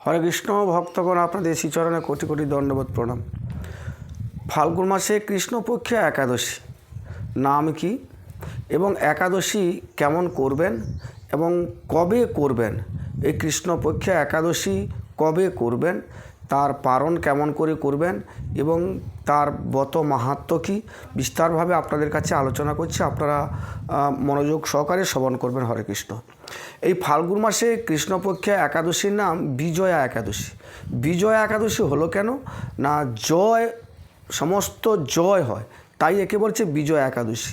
হরে কৃষ্ণ ভক্তগণ, আপনাদের শ্রীচরণে কোটি কোটি দণ্ডবোধ প্রণাম। ফাল্গুন মাসে কৃষ্ণপক্ষে একাদশী নাম কি এবং একাদশী কেমন করবেন এবং কবে করবেন, এই কৃষ্ণপক্ষে একাদশী কবে করবেন, তার পালন কেমন করে করবেন এবং তার ব্রত মাহাত্ম্য কী বিস্তারভাবে আপনাদের কাছে আলোচনা করছি। আপনারা মনোযোগ সহকারে শ্রবণ করবেন। হরে কৃষ্ণ। এই ফাল্গুন মাসে কৃষ্ণপক্ষে একাদশীর নাম বিজয়া একাদশী। বিজয়া একাদশী হলো কেন না, জয়, সমস্ত জয় হয়, তাই একে বলছে বিজয়া একাদশী।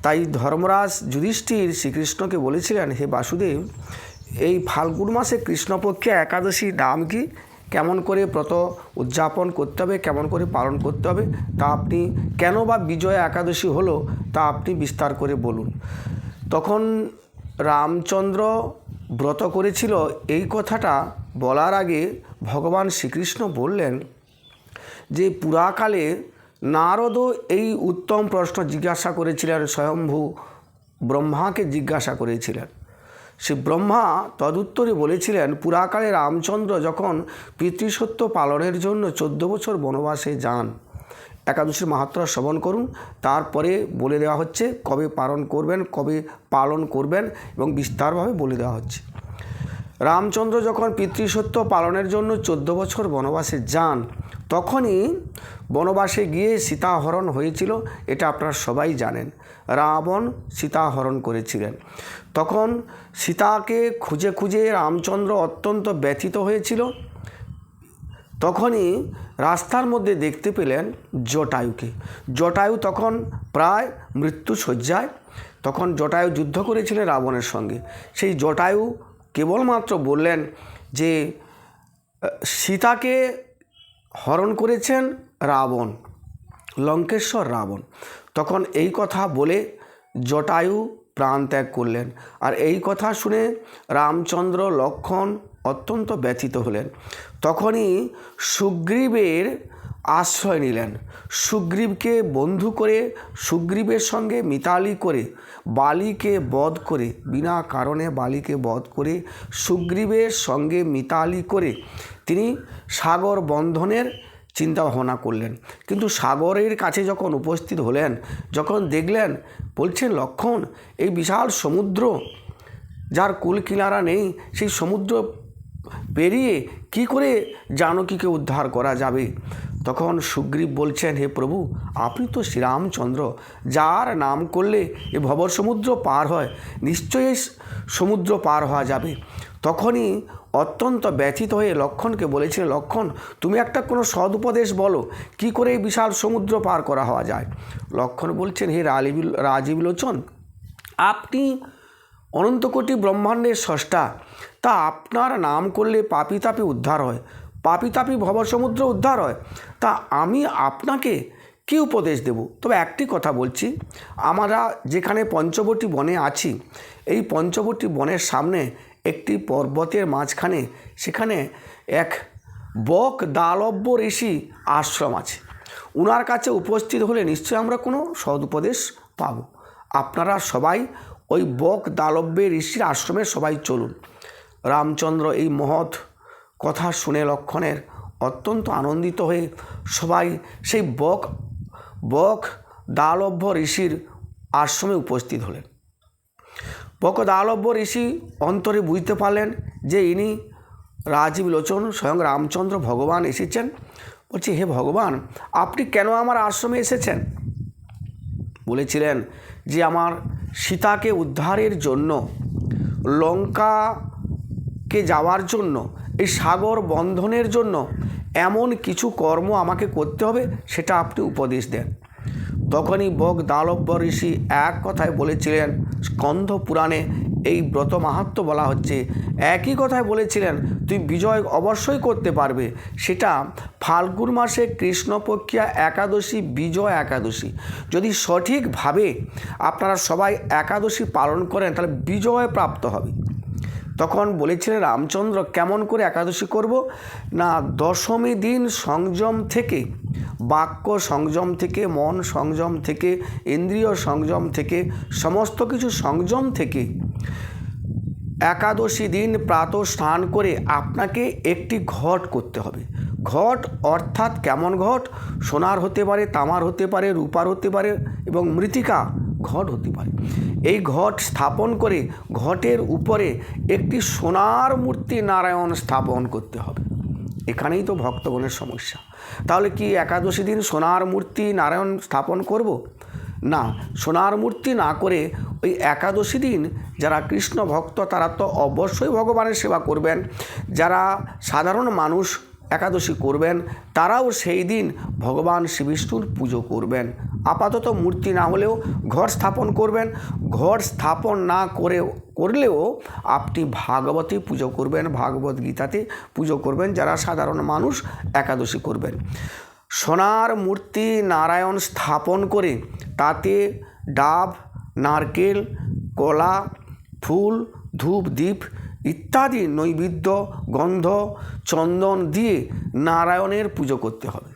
তাই ধর্মরাজ যুধিষ্ঠির শ্রীকৃষ্ণকে বলেছিলেন, হে বাসুদেব, এই ফাল্গুন মাসে কৃষ্ণপক্ষে একাদশী নাম কি, কেমন করে ব্রত উদযাপন করতে হবে, কেমন করে পালন করতে হবে, তা আপনি, কেন বা বিজয়া একাদশী হলো তা আপনি বিস্তার করে বলুন। তখন রামচন্দ্র ব্রত করেছিল, এই কথাটা বলার আগে ভগবান শ্রীকৃষ্ণ বললেন যে পুরাকালে নারদও এই উত্তম প্রশ্ন জিজ্ঞাসা করেছিলেন, স্বয়ম্ভু ব্রহ্মাকে জিজ্ঞাসা করেছিলেন। সে ব্রহ্মা তদুত্তরে বলেছিলেন, পুরাকালে রামচন্দ্র যখন পিতৃসত্য পালনের জন্য 14 বছর বনবাসে যান, একাদশীর মাহাত্ম্য শ্রবণ করুন, তারপরে বলে দেওয়া হচ্ছে কবে পালন করবেন, কবে পালন করবেন এবং বিস্তারভাবে বলে দেওয়া হচ্ছে। রামচন্দ্র যখন পিতৃসত্য পালনের জন্য 14 বছর বনবাসে যান, তখনই বনবাসে গিয়ে সীতাহরণ হয়েছিল, এটা আপনারা সবাই জানেন। রাবণ সীতাহরণ করেছিলেন। তখন সীতাকে খুঁজে খুঁজে রামচন্দ্র অত্যন্ত ব্যথিত হয়েছিল। তখনই রাস্তার মধ্যে দেখতে পেলেন জটায়ুকে। জটায়ু তখন প্রায় মৃত্যুশয্যায়। তখন জটায়ু যুদ্ধ করেছিলেন রাবণের সঙ্গে। সেই জটায়ু কেবলমাত্র বললেন যে সীতাকে হরণ করেছেন রাবণ, লঙ্কেশ্বর রাবণ। তখন এই কথা বলে জটায়ু প্রাণ ত্যাগ করলেন। আর এই কথা শুনে রামচন্দ্র, লক্ষ্মণ অত্যন্ত ব্যথিত হলেন। তখনই সুগ্রীবের আশ্রয় নিলেন। সুগ্রীবকে বন্ধু করে, সুগ্রীবের সঙ্গে মিতালি করে, বালিকে বধ করে, বিনা কারণে বালিকে বধ করে, সুগ্রীবের সঙ্গে মিতালি করে তিনি সাগর বন্ধনের চিন্তা ভাবনা করলেন। কিন্তু সাগরের কাছে যখন উপস্থিত হলেন, যখন দেখলেন, বলছেন, লক্ষ্মণ, এই বিশাল সমুদ্র, যার কুল কিনারা নেই, সেই সমুদ্র পেরিয়ে কি করে জানকীকে উদ্ধার করা যাবে? তখন সুগ্রীব বলছেন, হে প্রভু, আপনি তো শ্রীরামচন্দ্র, যার নাম করলে এ ভবর সমুদ্র পার হয়, নিশ্চয়ই সমুদ্র পার হওয়া যাবে। তখনই অত্যন্ত ব্যথিত হয়ে লক্ষ্মণকে বলেছিলেন, লক্ষ্মণ, তুমি একটা কোনো সদুপদেশ বলো, কি করে এই বিশাল সমুদ্র পার করা হওয়া যায়? লক্ষ্মণ বলছেন, হে রাজীব লোচন, আপনি অনন্তকোটি ব্রহ্মাণ্ডের স্রষ্টা, তা আপনার নাম করলে পাপী তাপী উদ্ধার হয়, পাপী তাপী ভবর সমুদ্র উদ্ধার হয়, তা আমি আপনাকে কী উপদেশ দেব? তবে একটি কথা বলছি, আমরা যেখানে পঞ্চবটী বনে আছি, এই পঞ্চবটী বনের সামনে একটি পর্বতের মাঝখানে, সেখানে এক বক দালব্য ঋষি আশ্রম আছে। ওনার কাছে উপস্থিত হলে নিশ্চয়ই আমরা কোনো সদুপদেশ পাব। আপনারা সবাই ওই বক দালব্য ঋষির আশ্রমে সবাই চলুন। রামচন্দ্র এই মহৎ কথা শুনে লক্ষ্মণের অত্যন্ত আনন্দিত হয়ে সবাই সেই বক দালব্য ঋষির আশ্রমে উপস্থিত হলেন। বক দালব্য ঋষি অন্তরে বুঝতে পারলেন যে ইনি রাজীব লোচন, স্বয়ং রামচন্দ্র ভগবান এসেছেন। বলছি, হে ভগবান, আপনি কেন আমার আশ্রমে এসেছেন? বলেছিলেন যে আমার সীতাকে উদ্ধারের জন্য, লঙ্কাকে যাওয়ার জন্য, এই সাগর বন্ধনের জন্য এমন কিছু কর্ম আমাকে করতে হবে, সেটা আপনি উপদেশ দেন। তখনই বক দালব্য ঋষি এক কথায় বলেছিলেন, স্কন্ধ পুরাণে এই ব্রত মাহাত্ম্য বলা হচ্ছে, একই কথায় বলেছিলেন, তুই বিজয় অবশ্যই করতে পারবে। সেটা ফাল্গুন মাসে কৃষ্ণপক্ষিয়া একাদশী, বিজয় একাদশী। যদি সঠিকভাবে আপনারা সবাই একাদশী পালন করেন, তাহলে বিজয় প্রাপ্ত হবে। তখন বলেছিলেন রামচন্দ্র, কেমন করে একাদশী করব না, দশমী দিন সংযম থেকে, বাক্য সংযম থেকে, মন সংযম থেকে, ইন্দ্রিয় সংযম থেকে, সমস্ত কিছু সংযম থেকে একাদশী দিন প্রাতঃ স্নান করে আপনাকে একটি ঘট করতে হবে। ঘট অর্থাৎ কেমন ঘট? সোনার হতে পারে, তামার হতে পারে, রূপার হতে পারে এবং মৃত্তিকা ঘট হতে পারে। এই ঘট স্থাপন করে ঘটের উপরে একটি সোনার মূর্তি নারায়ণ স্থাপন করতে হবে। এখানেই তো ভক্তগণের সমস্যা। তাহলে কি একাদশী দিন সোনার মূর্তি নারায়ণ স্থাপন করব? না, সোনার মূর্তি না করে ওই একাদশী দিন যারা কৃষ্ণ ভক্ত তারা তো অবশ্যই ভগবানের সেবা করবেন। যারা সাধারণ মানুষ একাদশী করবেন তারাও সেই দিন ভগবান শ্রীবিষ্ণুর পুজো করবেন। আপাতত মূর্তি না হলেও ঘর স্থাপন করবেন। ঘর স্থাপন না করলেও আপনি ভাগবতী পুজো করবেন, ভাগবত গীতাতে পুজো করবেন যারা সাধারণ মানুষ একাদশী করবেন। সোনার মূর্তি নারায়ণ স্থাপন করে তাতে ডাব, নারকেল, কলা, ফুল, ধূপ, দীপ ইত্যাদি নৈবেদ্য, গন্ধ, চন্দন দিয়ে নারায়ণের পুজো করতে হবে।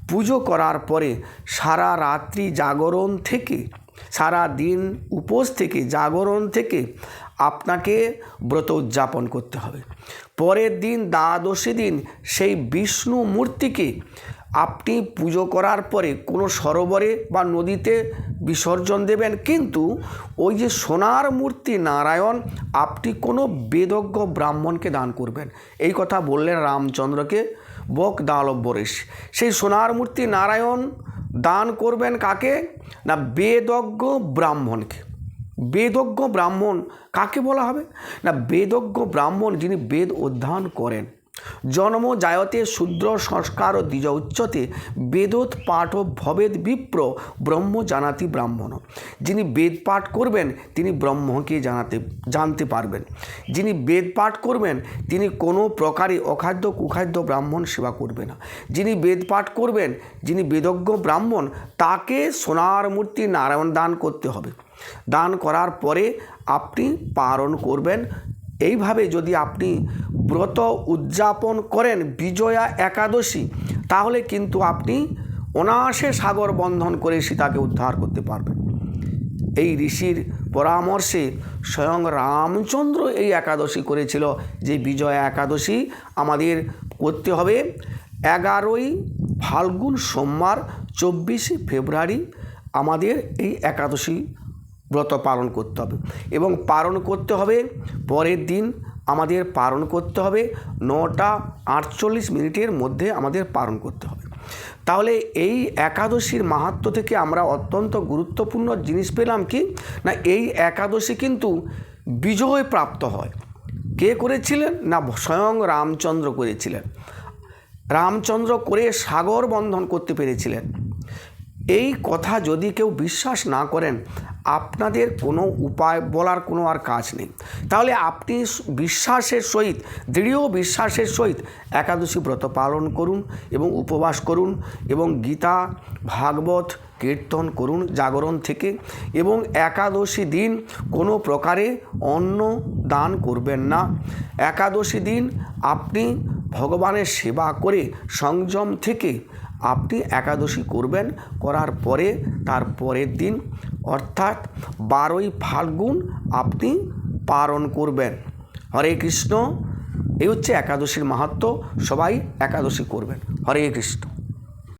পুজো করার পরে সারা রাত্রি জাগরণ থেকে, সারা দিন উপোস থেকে, জাগরণ থেকে আপনাকে ব্রত উদযাপন করতে হবে। পরের দিন দ্বাদশী দিন সেই বিষ্ণু মূর্তিকে আপনি পুজো করার পরে কোনো সরোবরে বা নদীতে বিসর্জন দেবেন, কিন্তু ওই যে সোনার মূর্তি নারায়ণ আপনি কোনো বেদজ্ঞ ব্রাহ্মণকে দান করবেন। এই কথা বললেন রামচন্দ্রকে বক দালব্য ঋষি। সেই সোনার মূর্তি নারায়ণ দান করবেন কাকে? না বেদজ্ঞ ব্রাহ্মণকে। বেদজ্ঞ ব্রাহ্মণ কাকে বলা হবে? না বেদজ্ঞ ব্রাহ্মণ যিনি বেদ অধ্যয়ন করেন। জন্ম জায়তে শূদ্র সংস্কার দ্বিজ উচ্চতে বেদোৎ পাঠ ভবেদ বিপ্র ব্রহ্ম জানাতি ব্রাহ্মণ। যিনি বেদ পাঠ করবেন তিনি ব্রহ্মকে জানতে পারবেন। যিনি বেদ পাঠ করবেন তিনি কোনো প্রকারে অখাদ্য কুখাদ্য ব্রাহ্মণ সেবা করবে না। যিনি বেদ পাঠ করবেন, যিনি বেদজ্ঞ ব্রাহ্মণ, তাকে সোনার মূর্তি নারায়ণ দান করতে হবে। দান করার পরে আপনি পারণ করবেন। এইভাবে যদি আপনি ব্রত উদযাপন করেন বিজয়া একাদশী, তাহলে কিন্তু আপনি অনায়াসে সাগর বন্ধন করে সীতাকে উদ্ধার করতে পারবেন। এই ঋষির পরামর্শে স্বয়ং রামচন্দ্র এই একাদশী করেছিল। যে বিজয়া একাদশী আমাদের করতে হবে 11ই ফাল্গুন সোমবার 24শে ফেব্রুয়ারি আমাদের এই একাদশী ব্রত পালন করতে হবে। এবং পালন করতে হবে পরের দিন আমাদের পালন করতে হবে 9:48 মধ্যে আমাদের পালন করতে হবে। তাহলে এই একাদশীর মাহাত্ম্য থেকে আমরা অত্যন্ত গুরুত্বপূর্ণ জিনিস পেলাম কি না এই একাদশী কিন্তু বিজয় প্রাপ্ত হয়। কে করেছিলেন? না স্বয়ং রামচন্দ্র করেছিলেন। রামচন্দ্র করে সাগর বন্ধন করতে পেরেছিলেন। এই কথা যদি কেউ বিশ্বাস না করেন আপনাদের কোনো উপায় বলার কোনো আর কাজ নেই। তাহলে আপনি বিশ্বাসের সহিত, দৃঢ় বিশ্বাসের সহিত একাদশী ব্রত পালন করুন এবং উপবাস করুন এবং গীতা ভাগবত কীর্তন করুন জাগরণ থেকে। এবং একাদশী দিন কোনো প্রকারে অন্ন দান করবেন না। একাদশী দিন আপনি ভগবানের সেবা করে সংযম থেকে আপনি একাদশী করবেন। করার পরে তার পরের দিন অর্থাৎ 12ই ফাল্গুন আপনি পালন করবেন। হরে কৃষ্ণ। এই হচ্ছে একাদশীর মাহাত্ম্য। সবাই একাদশী করবেন। হরে কৃষ্ণ।